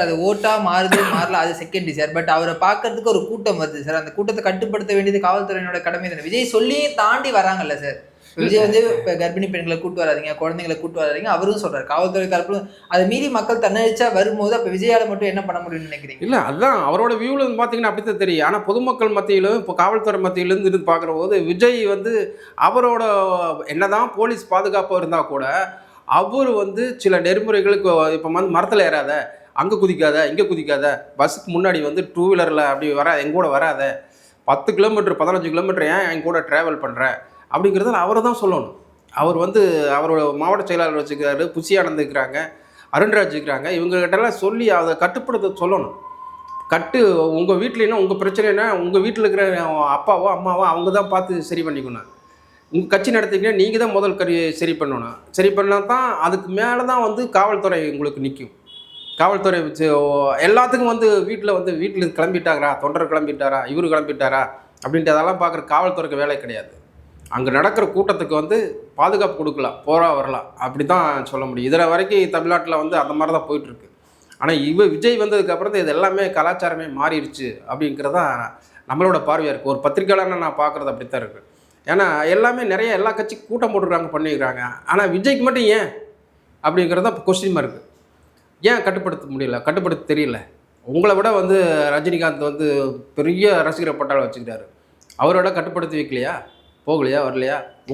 Sir அது ஓட்டா மாறுது மாறல அது செகண்டரி சார். பட் அவரை பார்க்கறதுக்கு ஒரு கூட்டம் வருது சார். அந்த கூட்டத்தை கட்டுப்படுத்த வேண்டியது காவல்துறையினோட கடமை தானே. விஜய் சொல்லியும் தாண்டி வராங்கல்ல சார். விஜய் வந்து இப்போ கர்ப்பிணி பெண்களை கூட்டு வராதிங்க, குழந்தைங்களை கூட்டு வராதிங்க அவரும் சொல்றாரு. காவல்துறை தரப்புல அதை மீறி மக்கள் தன்னெழுச்சா வரும்போது அப்போ விஜயால மட்டும் என்ன பண்ண முடியும்னு நினைக்கிறீங்க? இல்லை, அதுதான் அவரோட வியூவில் வந்து பார்த்தீங்கன்னா அப்படித்தான் தெரியும். ஆனால் பொதுமக்கள் மத்தியிலும் இப்போ காவல்துறை மத்தியிலேருந்து இருந்து பார்க்குற போது விஜய் வந்து அவரோட என்னதான் போலீஸ் பாதுகாப்பாக இருந்தால் கூட அவர் வந்து சில நெறிமுறைகளுக்கு இப்போ வந்து மரத்தில் ஏறாத, அங்கே குதிக்காத, இங்கே குதிக்காத, பஸ்ஸுக்கு முன்னாடி வந்து டூ வீலரில் அப்படி எங்க கூட வராத, 10 கிலோமீட்டர் 15 கிலோமீட்டர் ஏன் என் கூட ட்ராவல் பண்ணுற அப்படிங்கிறத அவரை தான் சொல்லணும். அவர் வந்து அவரோட மாவட்ட செயலாளர் வச்சுக்கிறாரு, புஷி ஆனந்த் இருக்கிறாங்க, அருண்ராஜ் இருக்கிறாங்க, இவங்ககிட்டலாம் சொல்லி அதை கட்டுப்படுத்த சொல்லணும். உங்கள் வீட்லனா உங்கள் பிரச்சனைனா உங்கள் வீட்டில் இருக்கிற அப்பாவோ அம்மாவோ அவங்க தான் பார்த்து சரி பண்ணிக்கணும். உங்கள் கட்சி நடத்திங்கன்னா நீங்கள் தான் முதல் சரி பண்ணணும். சரி பண்ணால் தான் அதுக்கு மேலே தான் வந்து காவல்துறை உங்களுக்கு நிற்கும். காவல்துறை வச்சு எல்லாத்துக்கும் வந்து வீட்டில் கிளம்பிட்டாரா, தொண்டர் கிளம்பிட்டாரா, இவர் கிளம்பிட்டாரா அப்படின்ட்டு அதெல்லாம் பார்க்குற காவல்துறைக்கு வேலை கிடையாது. அங்கே நடக்கிற கூட்டத்துக்கு வந்து பாதுகாப்பு கொடுக்கலாம், வரலாம், அப்படி தான் சொல்ல முடியும். இதில் வரைக்கும் தமிழ்நாட்டில் வந்து அந்த மாதிரி தான் போயிட்டுருக்கு. ஆனால் விஜய் வந்ததுக்கப்புறம் இது எல்லாமே கலாச்சாரமே மாறிடுச்சு அப்படிங்கிறதான் நம்மளோட பார்வையாக இருக்குது. ஒரு பத்திரிக்கையாளர்னு நான் பார்க்குறது அப்படி தான் இருக்குது. ஏன்னா எல்லாமே எல்லா கட்சிக்கும் கூட்டம் போட்டுருக்காங்க, பண்ணிக்கிறாங்க. ஆனால் விஜய்க்கு மட்டும் ஏன் அப்படிங்கிறது தான் இப்போ கொஸ்டின் மார்க்கு. ஏன் கட்டுப்படுத்த முடியல, கட்டுப்படுத்த தெரியல? உங்களை விட வந்து ரஜினிகாந்த் வந்து பெரிய ரசிகர் பட்டாளம் வச்சுக்கிட்டாரு. அவரோட கட்டுப்படுத்தி வைக்கலையா, போகலையா, வரலையா?